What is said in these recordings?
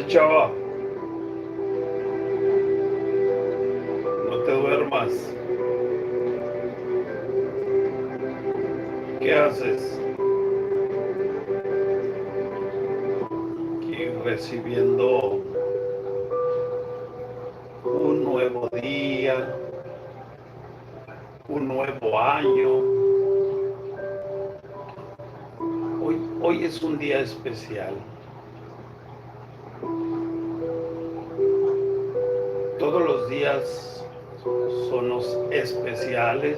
chava, no te duermas. ¿Qué haces? Aquí recibiendo un nuevo día, un nuevo año. Hoy es un día especial. Todos los días son los especiales,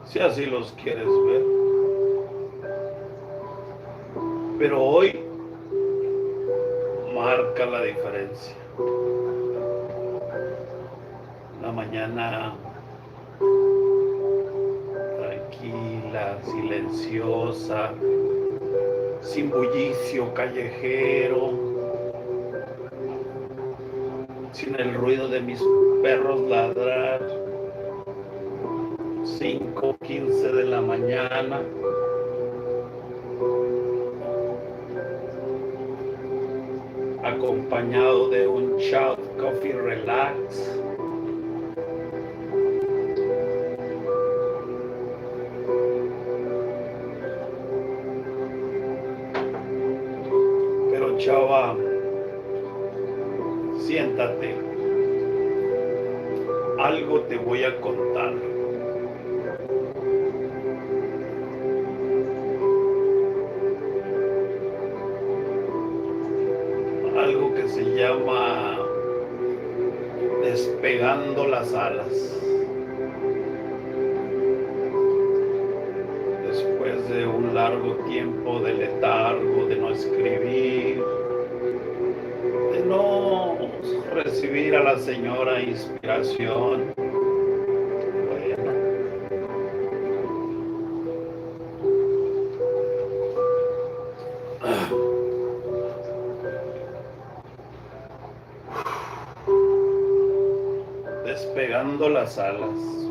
si así los quieres ver. Pero hoy marca la diferencia. La mañana tranquila, silenciosa, sin bullicio callejero, sin el ruido de mis perros ladrar. 5:15 de la mañana. Acompañado de un shot coffee relax. Pero chava, siéntate. Algo te voy a contar. Algo que se llama despegando las alas. Después de un largo tiempo de letargo, de no escribir, de no recibir a la señora inspiración, bueno, despegando las alas.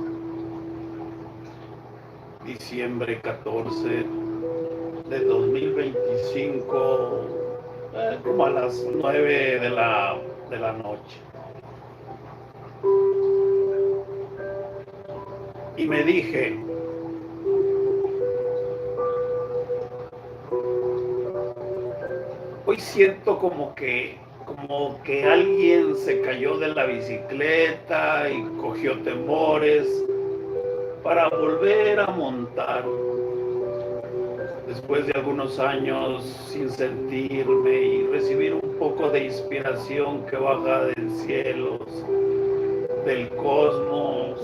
Diciembre 14 de 2025, como a las 9 de la noche. Y me dije, hoy siento como que alguien se cayó de la bicicleta y cogió temores para volver a montar. Después de algunos años sin sentirme y recibir un poco de inspiración que baja del cielo, del cosmos,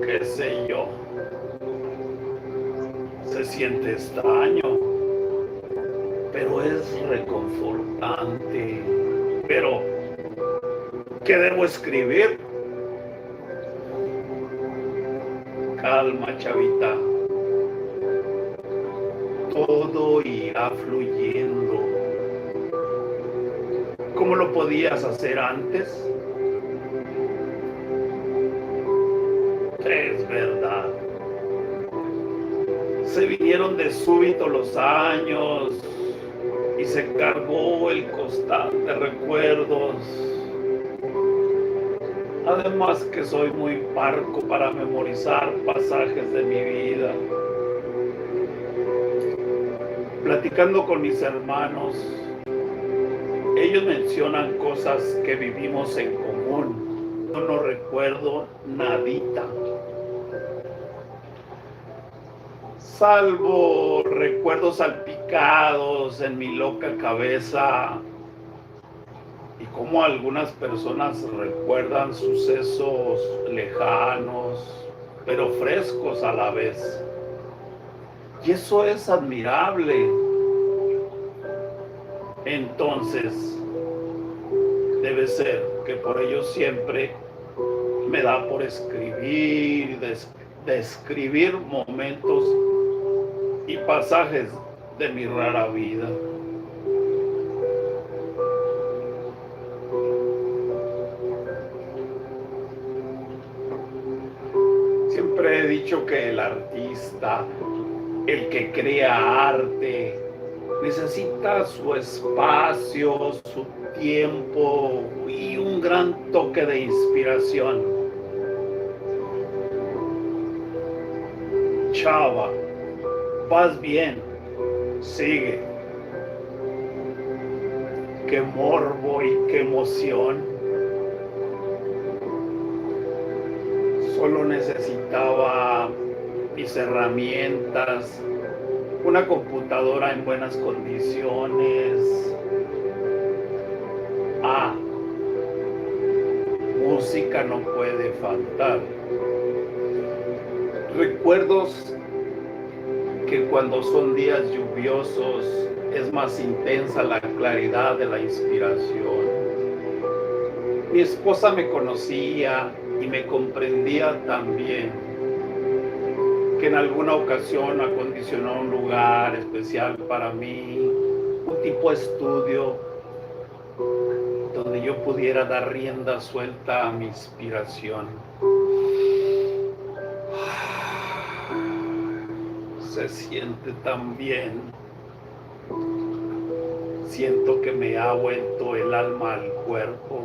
qué sé yo. Se siente extraño, pero es reconfortante. Pero, ¿qué debo escribir? Calma, chavita. Todo irá fluyendo. ¿Cómo lo podías hacer antes? Es verdad. Se vinieron de súbito los años y se cargó el costal de recuerdos. Además que soy muy parco para memorizar pasajes de mi vida. Platicando con mis hermanos, ellos mencionan cosas que vivimos en común. Yo no recuerdo nadita, salvo recuerdos salpicados en mi loca cabeza y cómo algunas personas recuerdan sucesos lejanos, pero frescos a la vez. Y eso es admirable. Entonces, debe ser que por ello siempre me da por escribir, describir momentos y pasajes de mi rara vida. Siempre he dicho que el artista, el que crea arte, necesita su espacio, su tiempo y un gran toque de inspiración. Chava, vas bien, sigue. Qué morbo y qué emoción. Solo necesitaba mis herramientas, una computadora en buenas condiciones. Música no puede faltar. Recuerdos que cuando son días lluviosos es más intensa la claridad de la inspiración. Mi esposa me conocía y me comprendía también, que en alguna ocasión acondicionó un lugar especial para mí, un tipo de estudio donde yo pudiera dar rienda suelta a mi inspiración. Se siente tan bien. Siento que me ha vuelto el alma al cuerpo.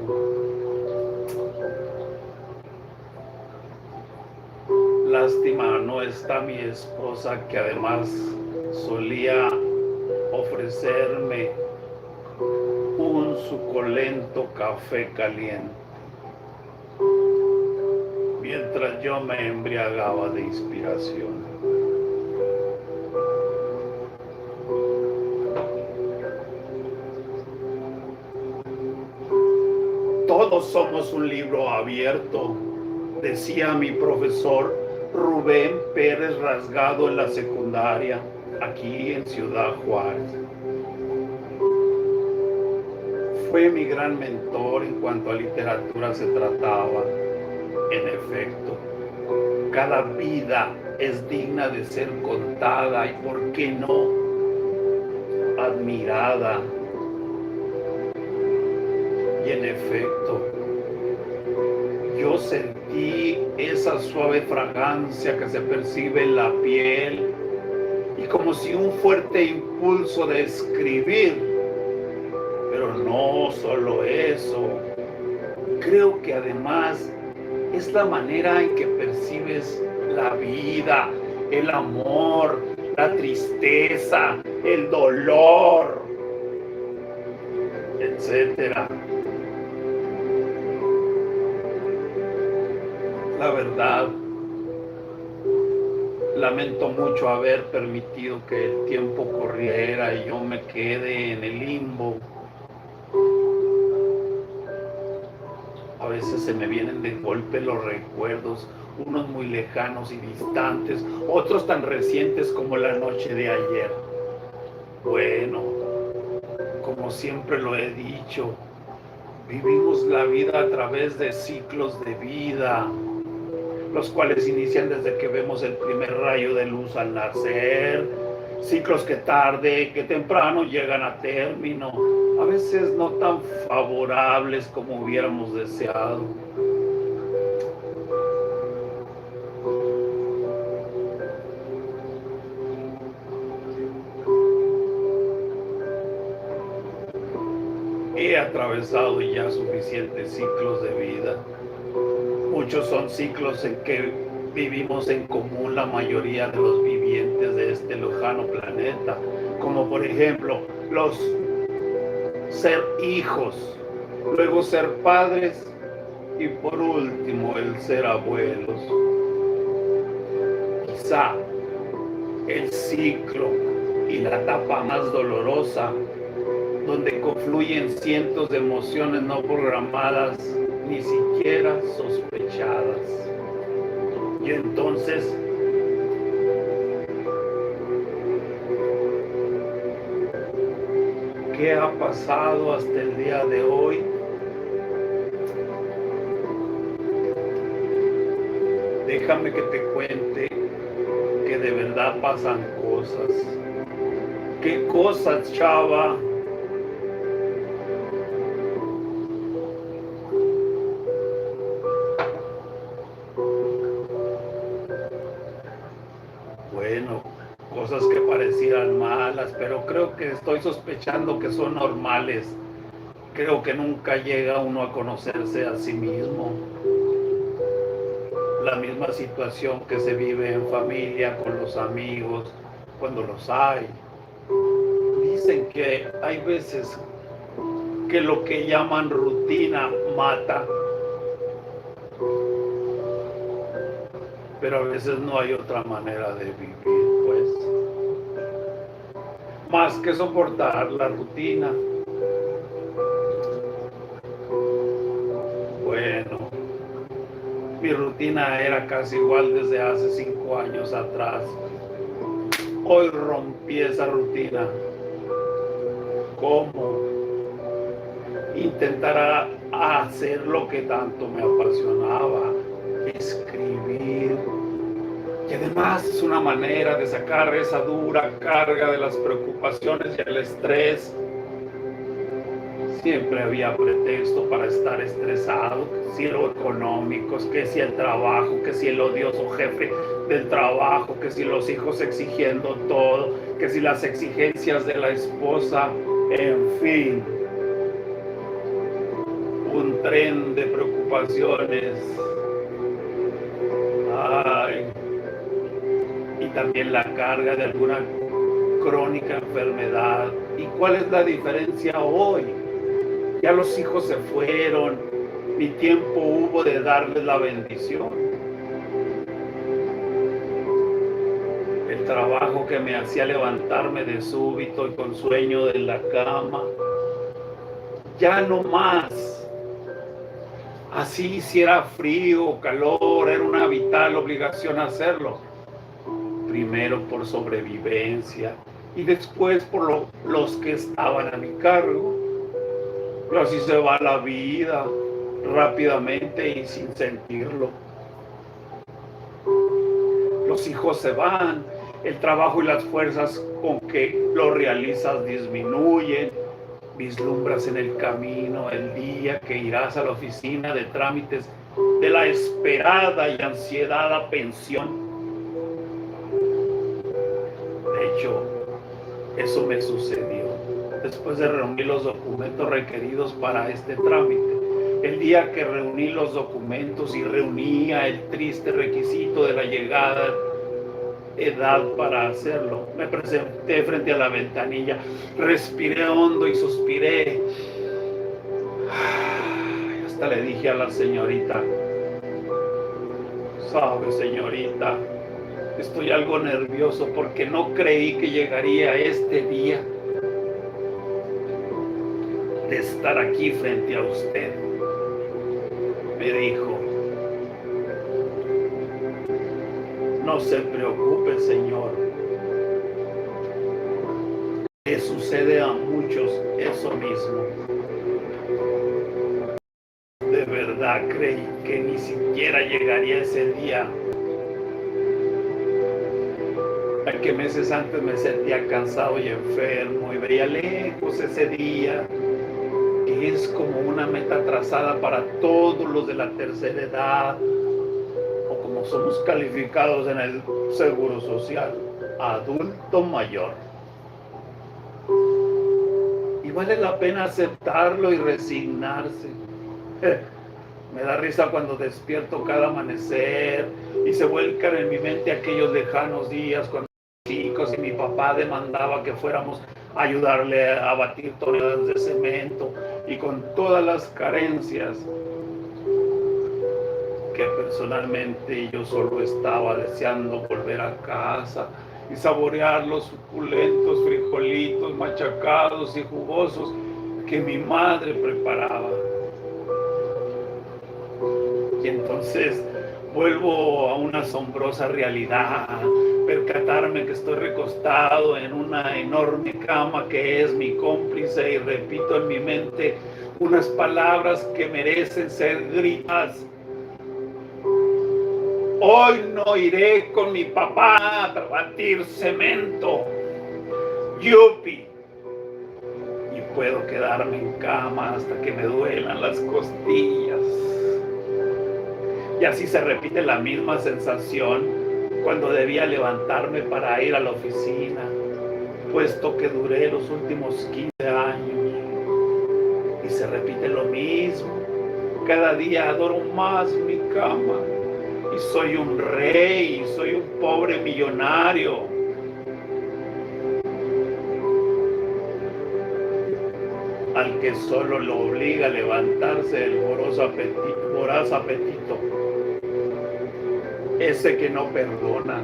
Lástima no está mi esposa, que además solía ofrecerme un suculento café caliente mientras yo me embriagaba de inspiración. Todos somos un libro abierto, decía mi profesor Rubén Pérez Rasgado en la secundaria, aquí en Ciudad Juárez. Fue mi gran mentor en cuanto a literatura se trataba. En efecto, cada vida es digna de ser contada y, ¿por qué no?, admirada. Y en efecto, yo sentí esa suave fragancia que se percibe en la piel y como si un fuerte impulso de escribir. Pero no solo eso, creo que además es la manera en que percibes la vida, el amor, la tristeza, el dolor, etcétera. La verdad, lamento mucho haber permitido que el tiempo corriera y yo me quede en el limbo. A veces se me vienen de golpe los recuerdos, unos muy lejanos y distantes, otros tan recientes como la noche de ayer. Bueno, como siempre lo he dicho, vivimos la vida a través de ciclos de vida, los cuales inician desde que vemos el primer rayo de luz al nacer, ciclos que tarde, que temprano llegan a término, a veces no tan favorables como hubiéramos deseado. He atravesado ya suficientes ciclos de vida. Muchos son ciclos en que vivimos en común la mayoría de los vivientes de este lejano planeta, como por ejemplo los ser hijos, luego ser padres y por último el ser abuelos. Quizá el ciclo y la etapa más dolorosa, donde confluyen cientos de emociones no programadas, ni siquiera sospechadas. Y entonces, ¿qué ha pasado hasta el día de hoy? Déjame que te cuente que de verdad pasan cosas. ¿Qué cosas, chava? Bueno, cosas que parecen si eran malas, pero creo que estoy sospechando que son normales. Creo que nunca llega uno a conocerse a sí mismo. La misma situación que se vive en familia, con los amigos, cuando los hay. Dicen que hay veces que lo que llaman rutina mata, pero a veces no hay otra manera de vivir, pues, más que soportar la rutina. Bueno, mi rutina era casi igual desde hace 5 años atrás. Hoy rompí esa rutina. ¿Cómo? Intentar hacer lo que tanto me apasionaba, escribir. Y además es una manera de sacar esa dura carga de las preocupaciones y el estrés. Siempre había pretexto para estar estresado, que si lo económico, que si el trabajo, que si el odioso jefe del trabajo, que si los hijos exigiendo todo, que si las exigencias de la esposa, en fin. Un tren de preocupaciones. Ay. Y también la carga de alguna crónica enfermedad. ¿Y cuál es la diferencia hoy? Ya los hijos se fueron, ni tiempo hubo de darles la bendición. El trabajo que me hacía levantarme de súbito y con sueño de la cama, ya no más. Así si era frío o calor, era una vital obligación hacerlo. Primero por sobrevivencia y después por los que estaban a mi cargo. Pero así se va la vida, rápidamente y sin sentirlo. Los hijos se van, el trabajo y las fuerzas con que lo realizas disminuyen. Vislumbras en el camino el día que irás a la oficina de trámites de la esperada y ansiedada pensión. De hecho, eso me sucedió después de reunir los documentos requeridos para este trámite. El día que reuní los documentos y reunía el triste requisito de la llegada edad para hacerlo, me presenté frente a la ventanilla, respiré hondo y suspiré. Hasta le dije a la señorita: sabe, señorita, estoy algo nervioso porque no creí que llegaría este día de estar aquí frente a usted. Me dijo: no se preocupe, señor. Le sucede a muchos eso mismo. De verdad creí que ni siquiera llegaría ese día. A que meses antes me sentía cansado y enfermo y veía lejos ese día, que es como una meta trazada para todos los de la tercera edad, o como somos calificados en el Seguro Social, adulto mayor. Y vale la pena aceptarlo y resignarse. Me da risa cuando despierto cada amanecer y se vuelcan en mi mente aquellos lejanos días cuando chicos y mi papá demandaba que fuéramos a ayudarle a batir toneladas de cemento, y con todas las carencias que personalmente yo solo estaba deseando volver a casa y saborear los suculentos frijolitos machacados y jugosos que mi madre preparaba. Y entonces vuelvo a una asombrosa realidad, percatarme que estoy recostado en una enorme cama que es mi cómplice, y repito en mi mente unas palabras que merecen ser gritadas. Hoy no iré con mi papá a batir cemento. ¡Yupi! Y puedo quedarme en cama hasta que me duelan las costillas. Y así se repite la misma sensación cuando debía levantarme para ir a la oficina. puesto que duré los últimos 15 años. Y se repite lo mismo. Cada día adoro más mi cama. Y soy un rey, y soy un pobre millonario. Al que solo lo obliga a levantarse el voraz apetito. Ese que no perdona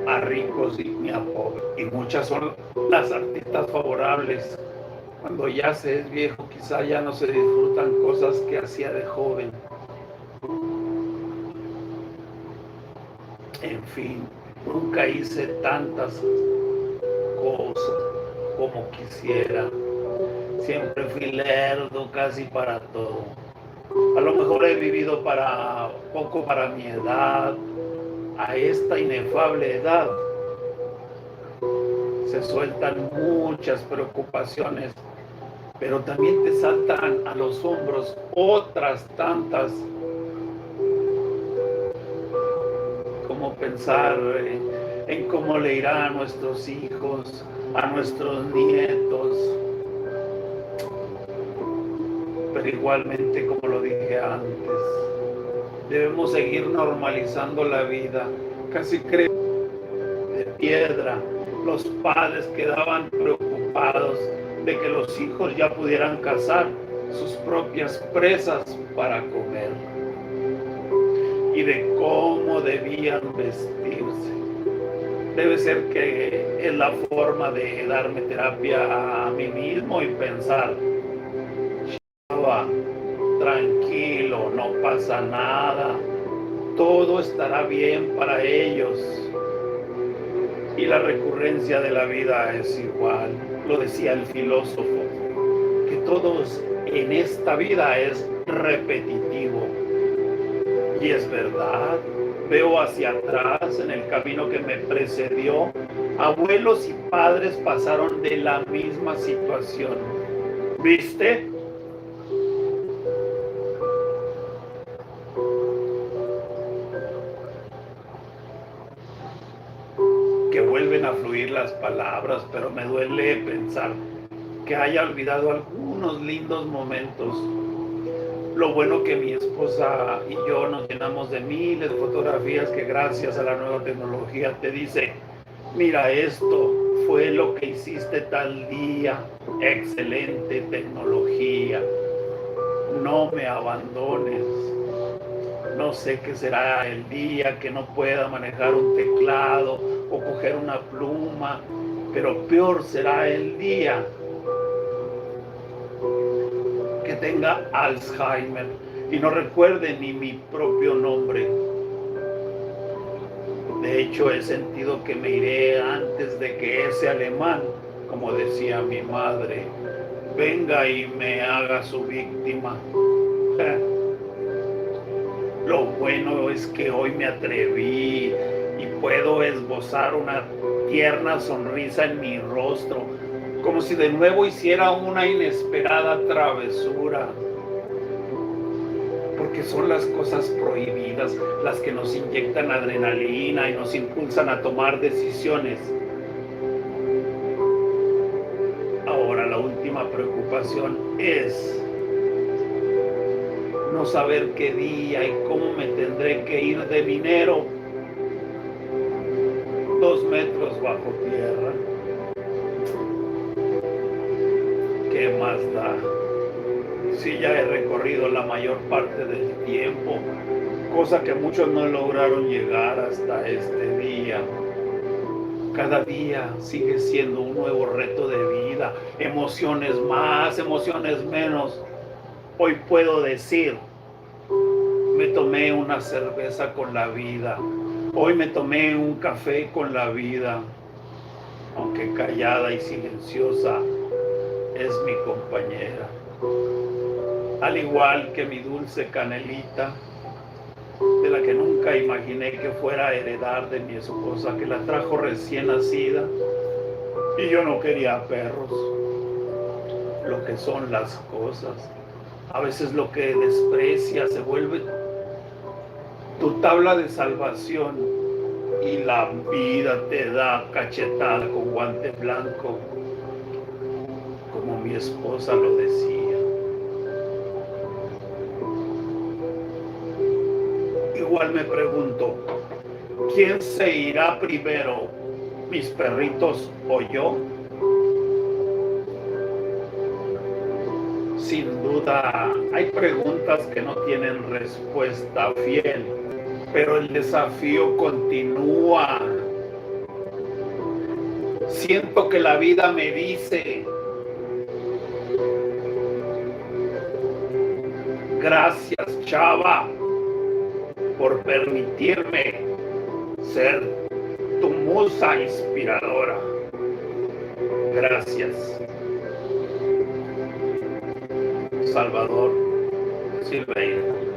a ricos ni a pobres. Y muchas son las artistas favorables. Cuando ya se es viejo, quizá ya no se disfrutan cosas que hacía de joven. En fin, nunca hice tantas cosas como quisiera. Siempre fui lerdo casi para todo. A lo mejor he vivido poco para mi edad. A esta inefable edad se sueltan muchas preocupaciones, pero también te saltan a los hombros otras tantas, como pensar en cómo le irá a nuestros hijos, a nuestros nietos. Pero igualmente, como lo dije antes, debemos seguir normalizando la vida. Casi creo de piedra. Los padres quedaban preocupados de que los hijos ya pudieran cazar sus propias presas para comer y de cómo debían vestirse. Debe ser que es la forma de darme terapia a mí mismo y pensar: tranquilo, no pasa nada, todo estará bien para ellos. Y la recurrencia de la vida es igual. Lo decía el filósofo, que todo en esta vida es repetitivo. Y es verdad. Veo hacia atrás en el camino que me precedió. Abuelos y padres pasaron de la misma situación. ¿Viste? Que vuelven a fluir las palabras, pero me duele pensar que haya olvidado algunos lindos momentos. Lo bueno que mi esposa y yo nos llenamos de miles de fotografías que gracias a la nueva tecnología te dice: mira, esto fue lo que hiciste tal día. Excelente tecnología. No me abandones. No sé qué será el día que no pueda manejar un teclado o coger una pluma, pero peor será el día que tenga Alzheimer y no recuerde ni mi propio nombre. De hecho, he sentido que me iré antes de que ese alemán, como decía mi madre, venga y me haga su víctima. Lo bueno es que hoy me atreví y puedo esbozar una tierna sonrisa en mi rostro, como si de nuevo hiciera una inesperada travesura. Porque son las cosas prohibidas las que nos inyectan adrenalina y nos impulsan a tomar decisiones. Ahora la última preocupación es no saber qué día y cómo me tendré que ir de minero 2 metros bajo tierra. ¿Qué más da? Si ya he recorrido la mayor parte del tiempo, cosa que muchos no lograron llegar hasta este día. Cada día sigue siendo un nuevo reto de vida, emociones más, emociones menos. Hoy puedo decir: me tomé una cerveza con la vida. Hoy me tomé un café con la vida. Aunque callada y silenciosa, es mi compañera. Al igual que mi dulce Canelita, de la que nunca imaginé que fuera a heredar de mi esposa, que la trajo recién nacida. Y yo no quería perros. Lo que son las cosas. A veces lo que desprecias se vuelve tu tabla de salvación. y la vida te da cachetada con guante blanco, como mi esposa lo decía. Igual me pregunto, ¿quién se irá primero, mis perritos o yo? Sin duda, hay preguntas que no tienen respuesta fiel, pero el desafío continúa. Siento que la vida me dice, gracias, Chava, por permitirme ser tu musa inspiradora. Gracias. Salvador Silveira.